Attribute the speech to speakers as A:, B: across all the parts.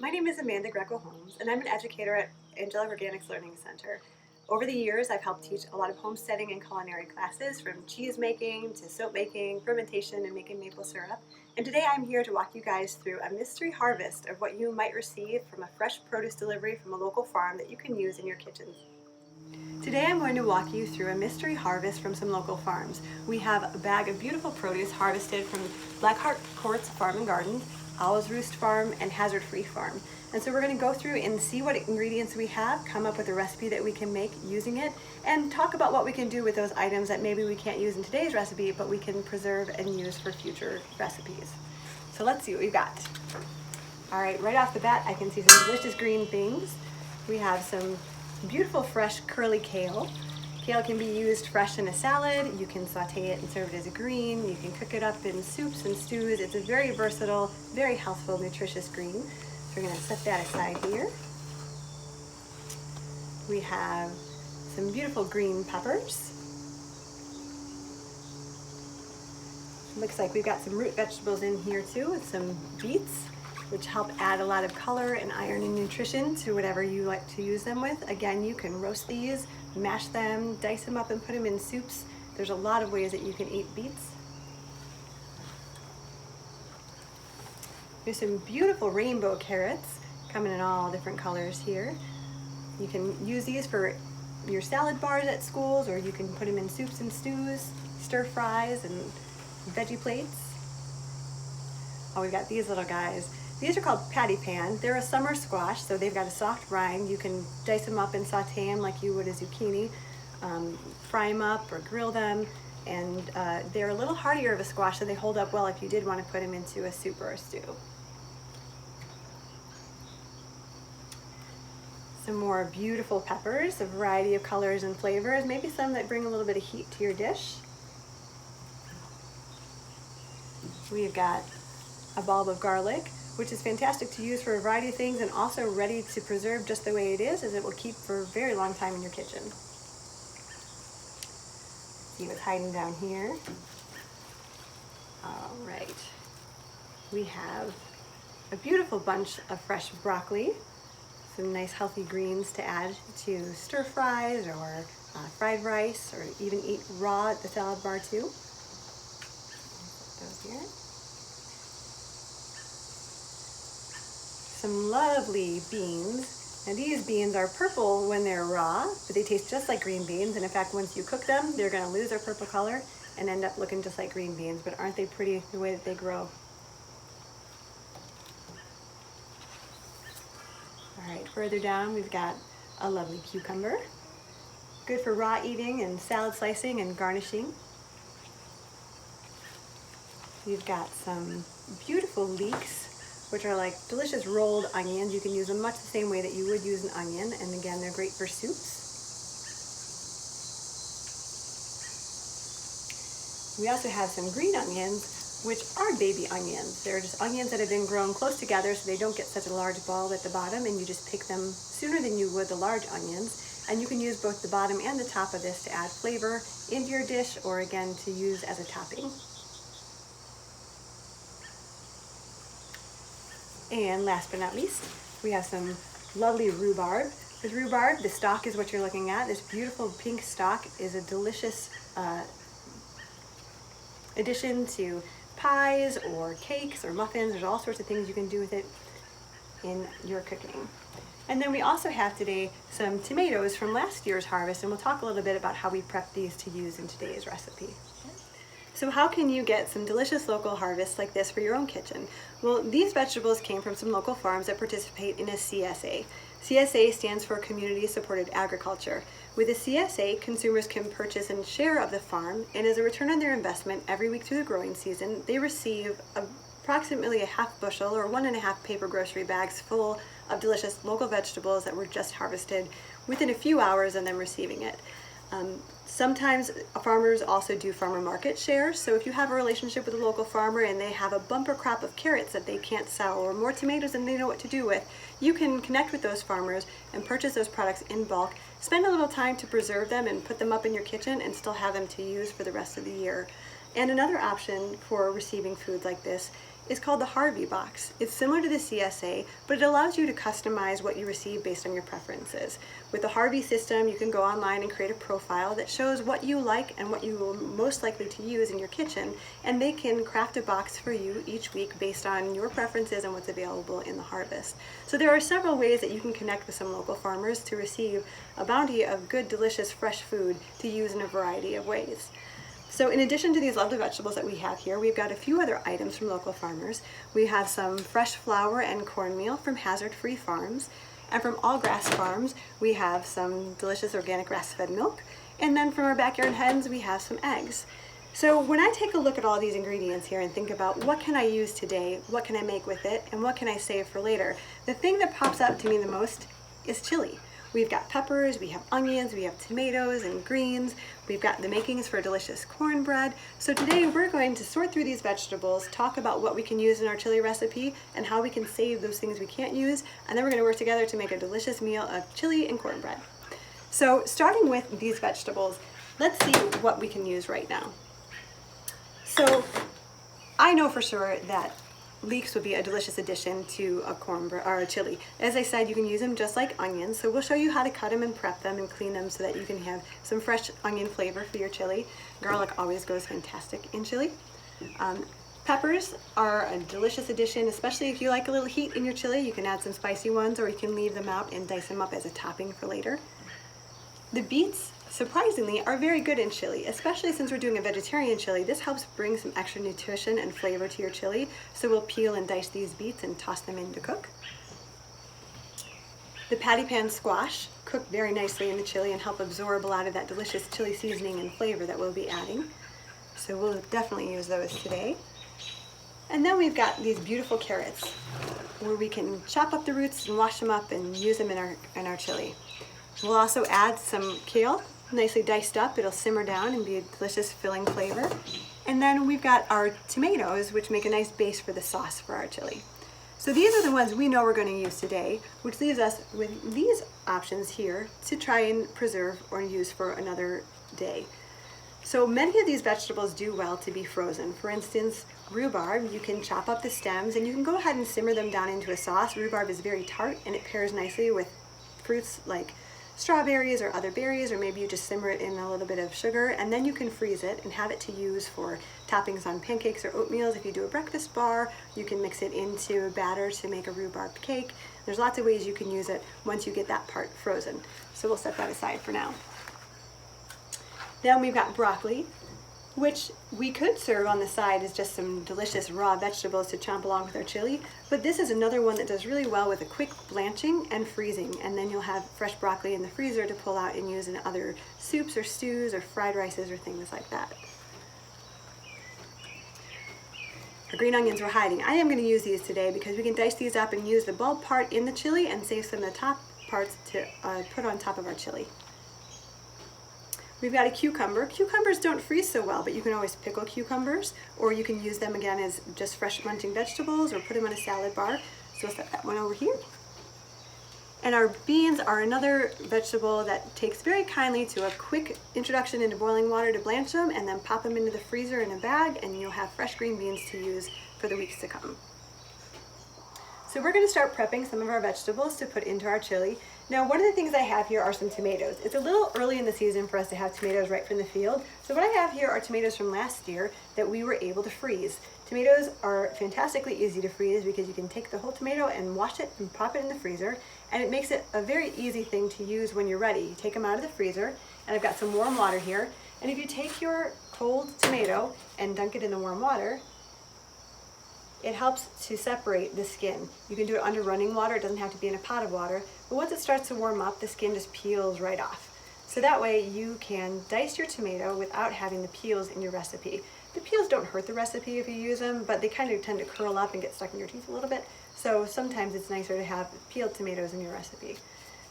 A: My name is Amanda Greco-Holmes, and I'm an educator at Angelic Organics Learning Center. Over the years, I've helped teach a lot of homesteading and culinary classes, from cheese making to soap making, fermentation, and making maple syrup. And today I'm here to walk you guys through a mystery harvest of what you might receive from a fresh produce delivery from a local farm that you can use in your kitchens. Today I'm going to walk you through a mystery harvest from some local farms. We have a bag of beautiful produce harvested from Blackheart Courts Farm and Garden, Owl's Roost Farm, and Hazard Free Farm. And so we're going to go through and see what ingredients we have, come up with a recipe that we can make using it, and talk about what we can do with those items that maybe we can't use in today's recipe, but we can preserve and use for future recipes. So let's see what we've got. All right, right off the bat, I can see some delicious green things. We have some beautiful fresh curly kale. Kale can be used fresh in a salad. You can saute it and serve it as a green. You can cook it up in soups and stews. It's a very versatile, very healthful, nutritious green. So we're going to set that aside here. We have some beautiful green peppers. Looks like we've got some root vegetables in here too, with some beets, which help add a lot of color and iron and nutrition to whatever you like to use them with. Again, you can roast these, mash them, dice them up and put them in soups. There's a lot of ways that you can eat beets. There's some beautiful rainbow carrots coming in all different colors here. You can use these for your salad bars at schools, or you can put them in soups and stews, stir fries, and veggie plates. Oh, we've got these little guys. These are called patty pan. They're a summer squash, so they've got a soft rind. You can dice them up and saute them like you would a zucchini, fry them up or grill them, and they're a little hardier of a squash, so they hold up well if you did want to put them into a soup or a stew. Some more beautiful peppers, a variety of colors and flavors, maybe some that bring a little bit of heat to your dish. We've got a bulb of garlic, which is fantastic to use for a variety of things and also ready to preserve just the way it is, as it will keep for a very long time in your kitchen. See what's hiding down here. All right. We have a beautiful bunch of fresh broccoli, some nice healthy greens to add to stir fries or fried rice, or even eat raw at the salad bar too. Put those here. Some lovely beans. Now these beans are purple when they're raw, but they taste just like green beans. And in fact, once you cook them, they're going to lose their purple color and end up looking just like green beans. But aren't they pretty the way that they grow? All right, further down we've got a lovely cucumber. Good for raw eating and salad slicing and garnishing. We've got some beautiful leeks, which are like delicious rolled onions. You can use them much the same way that you would use an onion, and again, they're great for soups. We also have some green onions, which are baby onions. They're just onions that have been grown close together so they don't get such a large ball at the bottom, and you just pick them sooner than you would the large onions. And you can use both the bottom and the top of this to add flavor into your dish, or again, to use as a topping. And last but not least, we have some lovely rhubarb. This rhubarb, the stalk is what you're looking at. This beautiful pink stalk is a delicious addition to pies or cakes or muffins. There's all sorts of things you can do with it in your cooking. And then we also have today some tomatoes from last year's harvest, and we'll talk a little bit about how we prep these to use in today's recipe. So how can you get some delicious local harvests like this for your own kitchen? Well, these vegetables came from some local farms that participate in a CSA. CSA stands for Community Supported Agriculture. With a CSA, consumers can purchase a share of the farm, and as a return on their investment, every week through the growing season, they receive approximately a half bushel or 1.5 paper grocery bags full of delicious local vegetables that were just harvested within a few hours of them receiving it. Sometimes farmers also do farmer market shares, so if you have a relationship with a local farmer and they have a bumper crop of carrots that they can't sell, or more tomatoes than they know what to do with, you can connect with those farmers and purchase those products in bulk, spend a little time to preserve them and put them up in your kitchen, and still have them to use for the rest of the year. And another option for receiving food like this is called the Harvey Box. It's similar to the CSA, but it allows you to customize what you receive based on your preferences. With the Harvey system, you can go online and create a profile that shows what you like and what you will most likely to use in your kitchen, and they can craft a box for you each week based on your preferences and what's available in the harvest. So there are several ways that you can connect with some local farmers to receive a bounty of good, delicious, fresh food to use in a variety of ways. So in addition to these lovely vegetables that we have here, we've got a few other items from local farmers. We have some fresh flour and cornmeal from hazard-free farms. And from All Grass Farms, we have some delicious organic grass-fed milk. And then from our backyard hens, we have some eggs. So when I take a look at all these ingredients here and think about what can I use today, what can I make with it, and what can I save for later, the thing that pops up to me the most is chili. We've got peppers, we have onions, we have tomatoes and greens, we've got the makings for a delicious cornbread. So today we're going to sort through these vegetables, talk about what we can use in our chili recipe and how we can save those things we can't use, and then we're going to work together to make a delicious meal of chili and cornbread. So starting with these vegetables, let's see what we can use right now. So I know for sure that leeks would be a delicious addition to a cornbread or a chili. As I said, you can use them just like onions, so we'll show you how to cut them and prep them and clean them so that you can have some fresh onion flavor for your chili. Garlic always goes fantastic in chili. Peppers are a delicious addition, especially if you like a little heat in your chili. You can add some spicy ones, or you can leave them out and dice them up as a topping for later. The beets, surprisingly, are very good in chili, especially since we're doing a vegetarian chili. This helps bring some extra nutrition and flavor to your chili, so we'll peel and dice these beets and toss them in to cook. The patty pan squash cook very nicely in the chili and help absorb a lot of that delicious chili seasoning and flavor that we'll be adding. So we'll definitely use those today. And then we've got these beautiful carrots where we can chop up the roots and wash them up and use them in our chili. We'll also add some kale, nicely diced up. It'll simmer down and be a delicious filling flavor. And then we've got our tomatoes, which make a nice base for the sauce for our chili. So these are the ones we know we're going to use today, which leaves us with these options here to try and preserve or use for another day. So many of these vegetables do well to be frozen. For instance, rhubarb, you can chop up the stems and you can go ahead and simmer them down into a sauce. Rhubarb is very tart and it pairs nicely with fruits like strawberries or other berries, or maybe you just simmer it in a little bit of sugar, and then you can freeze it and have it to use for toppings on pancakes or oatmeals. If you do a breakfast bar, you can mix it into a batter to make a rhubarb cake. There's lots of ways you can use it once you get that part frozen. So we'll set that aside for now. Then we've got broccoli, which we could serve on the side as just some delicious raw vegetables to chomp along with our chili, but this is another one that does really well with a quick blanching and freezing, and then you'll have fresh broccoli in the freezer to pull out and use in other soups or stews or fried rices or things like that. Our green onions we're hiding. I am going to use these today because we can dice these up and use the bulb part in the chili and save some of the top parts to put on top of our chili. We've got a cucumber. Cucumbers don't freeze so well, but you can always pickle cucumbers, or you can use them again as just fresh munching vegetables or put them on a salad bar. So we'll set that one over here. And our beans are another vegetable that takes very kindly to a quick introduction into boiling water to blanch them, and then pop them into the freezer in a bag, and you'll have fresh green beans to use for the weeks to come. So we're going to start prepping some of our vegetables to put into our chili. Now, one of the things I have here are some tomatoes. It's a little early in the season for us to have tomatoes right from the field. So what I have here are tomatoes from last year that we were able to freeze. Tomatoes are fantastically easy to freeze because you can take the whole tomato and wash it and pop it in the freezer. And it makes it a very easy thing to use when you're ready. You take them out of the freezer, and I've got some warm water here. And if you take your cold tomato and dunk it in the warm water, it helps to separate the skin. You can do it under running water. It doesn't have to be in a pot of water. But once it starts to warm up, the skin just peels right off. So that way you can dice your tomato without having the peels in your recipe. The peels don't hurt the recipe if you use them, but they kind of tend to curl up and get stuck in your teeth a little bit. So sometimes it's nicer to have peeled tomatoes in your recipe.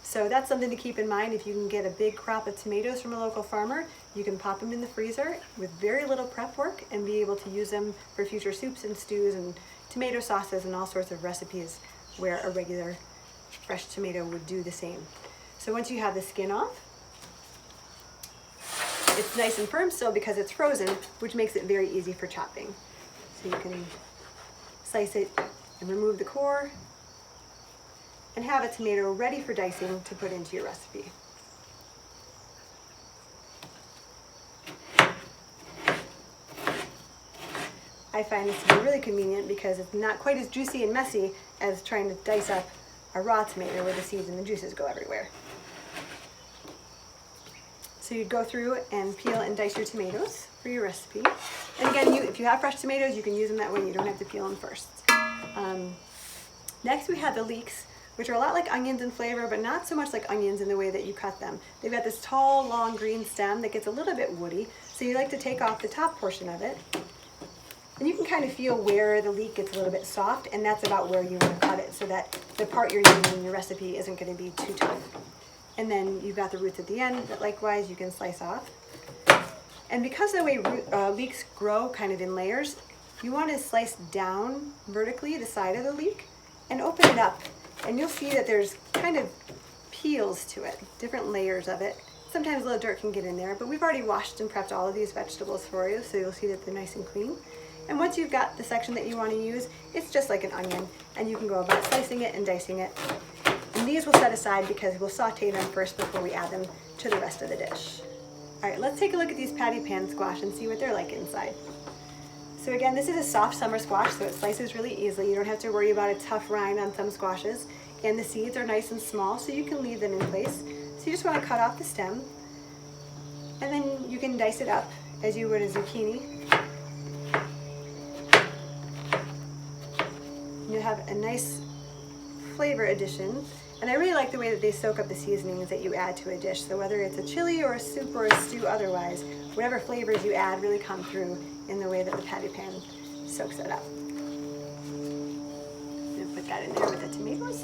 A: So that's something to keep in mind. If you can get a big crop of tomatoes from a local farmer, you can pop them in the freezer with very little prep work and be able to use them for future soups and stews and tomato sauces and all sorts of recipes where a regular fresh tomato would do the same. So once you have the skin off, it's nice and firm still because it's frozen, which makes it very easy for chopping. So you can slice it and remove the core, and have a tomato ready for dicing to put into your recipe. I find this to be really convenient because it's not quite as juicy and messy as trying to dice up a raw tomato where the seeds and the juices go everywhere. So you'd go through and peel and dice your tomatoes for your recipe. And again, if you have fresh tomatoes, you can use them that way. You don't have to peel them first. Next we have the leeks, which are a lot like onions in flavor, but not so much like onions in the way that you cut them. They've got this tall, long green stem that gets a little bit woody, so you like to take off the top portion of it. And you can kind of feel where the leek gets a little bit soft, and that's about where you want to cut it so that the part you're using in your recipe isn't going to be too tough. And then you've got the roots at the end that likewise you can slice off. And because of the way leeks grow kind of in layers, you want to slice down vertically the side of the leek and open it up. And you'll see that there's kind of peels to it, different layers of it. Sometimes a little dirt can get in there, but we've already washed and prepped all of these vegetables for you, so you'll see that they're nice and clean. And once you've got the section that you want to use, it's just like an onion, and you can go about slicing it and dicing it. And these we'll set aside because we'll saute them first before we add them to the rest of the dish. All right, let's take a look at these patty pan squash and see what they're like inside. So again, this is a soft summer squash, so it slices really easily. You don't have to worry about a tough rind on some squashes. And the seeds are nice and small, so you can leave them in place. So you just want to cut off the stem, and then you can dice it up as you would a zucchini. You have a nice flavor addition, and I really like the way that they soak up the seasonings that you add to a dish. So whether it's a chili or a soup or a stew otherwise, whatever flavors you add really come through in the way that the patty pan soaks it up. I'm going to put that in there with the tomatoes.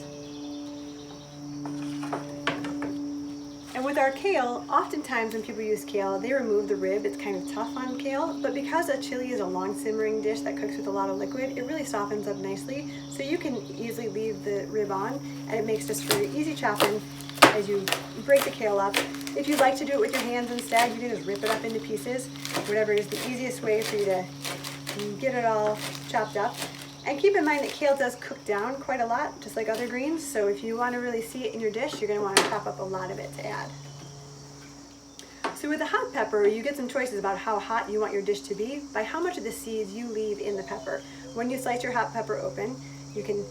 A: And with our kale, oftentimes when people use kale, they remove the rib. It's kind of tough on kale, but because a chili is a long simmering dish that cooks with a lot of liquid, it really softens up nicely. So you can easily leave the rib on, and it makes just for easy chopping as you break the kale up. If you'd like to do it with your hands instead, you can just rip it up into pieces. Whatever is the easiest way for you to get it all chopped up. And keep in mind that kale does cook down quite a lot, just like other greens, so if you want to really see it in your dish, you're going to want to chop up a lot of it to add. So with the hot pepper, you get some choices about how hot you want your dish to be by how much of the seeds you leave in the pepper. When you slice your hot pepper open, you can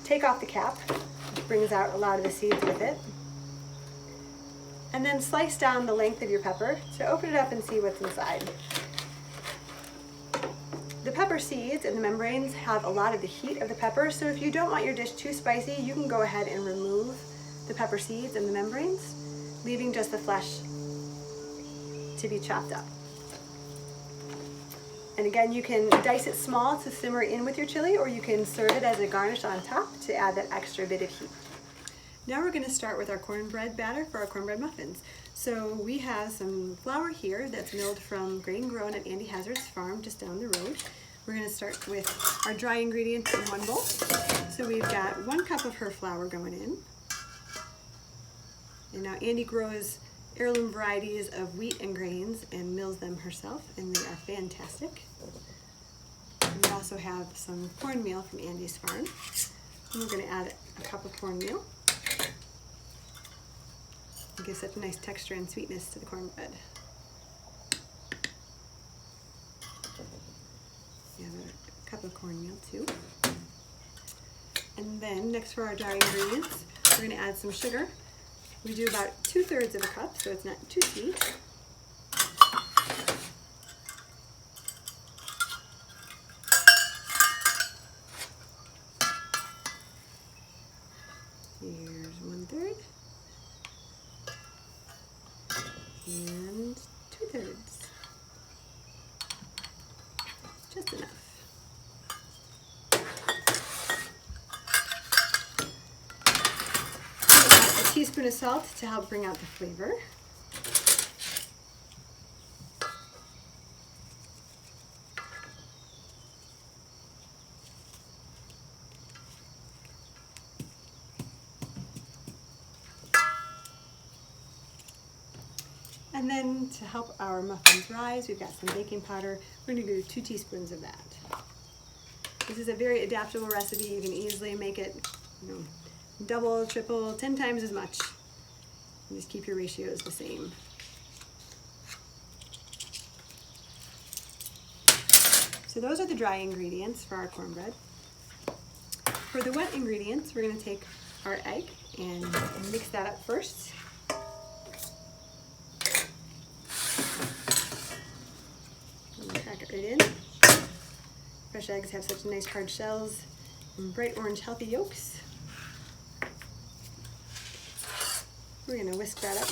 A: take off the cap, which brings out a lot of the seeds with it, and then slice down the length of your pepper to open it up and see what's inside. The pepper seeds and the membranes have a lot of the heat of the pepper, so if you don't want your dish too spicy, you can go ahead and remove the pepper seeds and the membranes, leaving just the flesh to be chopped up. And again, you can dice it small to simmer in with your chili, or you can serve it as a garnish on top to add that extra bit of heat. Now we're going to start with our cornbread batter for our cornbread muffins. So we have some flour here that's milled from grain grown at Andy Hazard's farm just down the road. We're going to start with our dry ingredients in one bowl. So we've got 1 cup of her flour going in. And now Andy grows heirloom varieties of wheat and grains and mills them herself, and they are fantastic. And we also have some cornmeal from Andy's farm. And we're going to add a cup of cornmeal. It gives such a nice texture and sweetness to the cornbread. You have a cup of cornmeal too. And then next for our dry ingredients, we're going to add some sugar. We do about 2/3 of a cup, so it's not too sweet. Here's 1/3. And 2/3. Just enough. A teaspoon of salt to help bring out the flavor. And then to help our muffins rise, we've got some baking powder. We're going to do 2 teaspoons of that. The This is a very adaptable recipe. You can easily make it, double, triple, 10 times as much. And just keep your ratios the same. So those are the dry ingredients for our cornbread. For the wet ingredients, we're going to take our egg and mix that up first. And crack it right in. Fresh eggs have such nice hard shells and bright orange healthy yolks. We're going to whisk that up.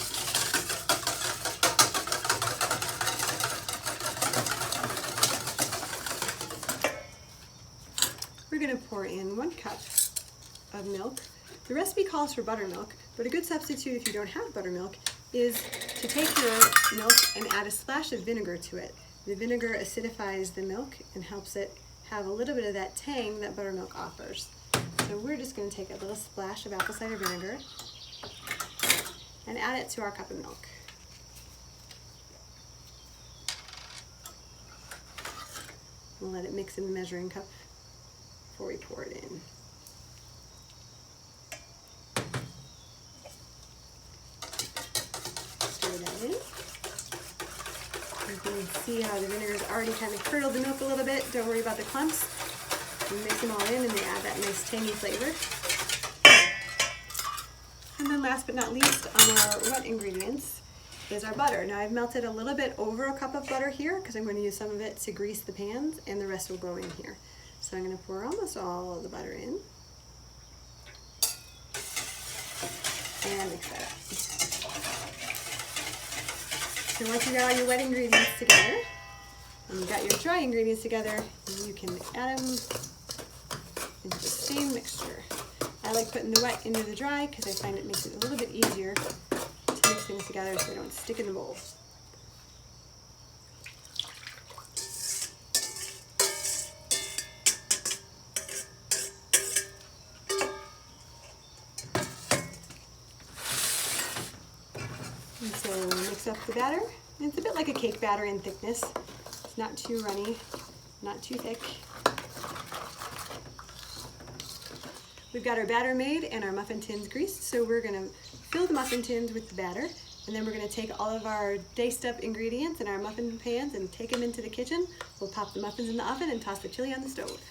A: We're going to pour in 1 cup of milk. The recipe calls for buttermilk, but a good substitute if you don't have buttermilk is to take your milk and add a splash of vinegar to it. The vinegar acidifies the milk and helps it have a little bit of that tang that buttermilk offers. So we're just going to take a little splash of apple cider vinegar and add it to our cup of milk. We'll let it mix in the measuring cup before we pour it in. Stir that in. You can see how the vinegar has already kind of curdled the milk a little bit. Don't worry about the clumps. You mix them all in and they add that nice tangy flavor. And then last but not least on our wet ingredients is our butter. Now I've melted a little bit over a cup of butter here because I'm going to use some of it to grease the pans and the rest will go in here. So I'm going to pour almost all of the butter in and mix that up. So once you got all your wet ingredients together and you got your dry ingredients together, you can add them into the same mixture. I like putting the wet into the dry because I find it makes it a little bit easier to mix things together so they don't stick in the bowl. And so mix up the batter. And it's a bit like a cake batter in thickness. It's not too runny, not too thick. We've got our batter made and our muffin tins greased, so we're going to fill the muffin tins with the batter, and then we're going to take all of our diced up ingredients in our muffin pans and take them into the kitchen. We'll pop the muffins in the oven and toss the chili on the stove.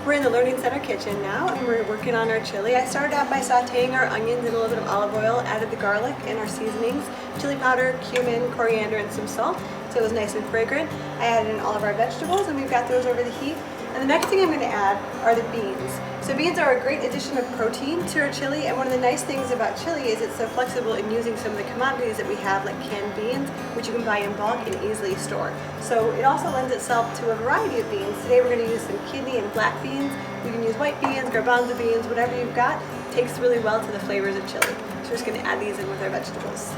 A: We're in the Learning Center kitchen now and we're working on our chili. I started out by sauteing our onions in a little bit of olive oil, added the garlic and our seasonings, chili powder, cumin, coriander, and some salt, so it was nice and fragrant. I added in all of our vegetables and we've got those over the heat. And the next thing I'm going to add are the beans. So beans are a great addition of protein to our chili, and one of the nice things about chili is it's so flexible in using some of the commodities that we have, like canned beans, which you can buy in bulk and easily store. So it also lends itself to a variety of beans. Today we're going to use some kidney and black beans. You can use white beans, garbanzo beans, whatever you've got. It takes really well to the flavors of chili. So we're just going to add these in with our vegetables.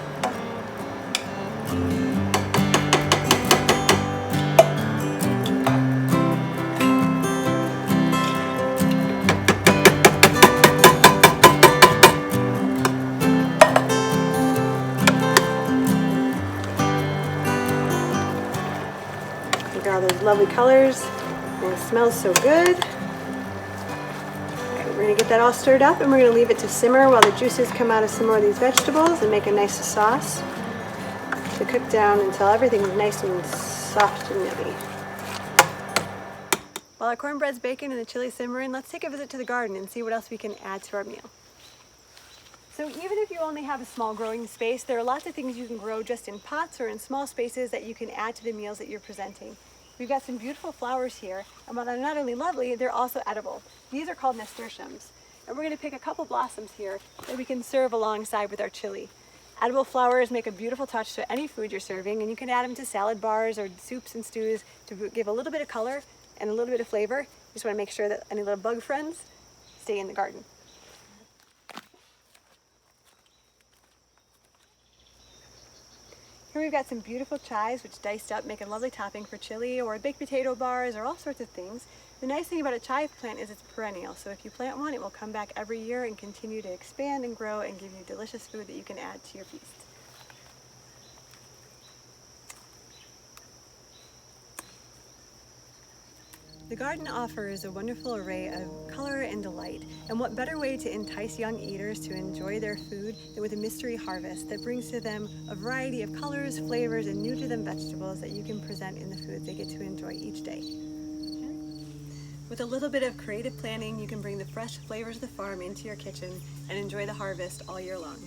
A: Look at all those lovely colors, and it smells so good. Okay, we're going to get that all stirred up and we're going to leave it to simmer while the juices come out of some more of these vegetables and make a nice sauce to cook down until everything's nice and soft and yummy. While our cornbread's baking and the chili's simmering, let's take a visit to the garden and see what else we can add to our meal. So even if you only have a small growing space, there are lots of things you can grow just in pots or in small spaces that you can add to the meals that you're presenting. We've got some beautiful flowers here, and while they're not only lovely, they're also edible. These are called nasturtiums, and we're going to pick a couple blossoms here that we can serve alongside with our chili. Edible flowers make a beautiful touch to any food you're serving, and you can add them to salad bars or soups and stews to give a little bit of color and a little bit of flavor. You just want to make sure that any little bug friends stay in the garden. Here we've got some beautiful chives which diced up make a lovely topping for chili or baked potato bars or all sorts of things. The nice thing about a chive plant is it's perennial, so if you plant one it will come back every year and continue to expand and grow and give you delicious food that you can add to your feast. The garden offers a wonderful array of color and delight, and what better way to entice young eaters to enjoy their food than with a mystery harvest that brings to them a variety of colors, flavors, and new to them vegetables that you can present in the foods they get to enjoy each day. With a little bit of creative planning, you can bring the fresh flavors of the farm into your kitchen and enjoy the harvest all year long.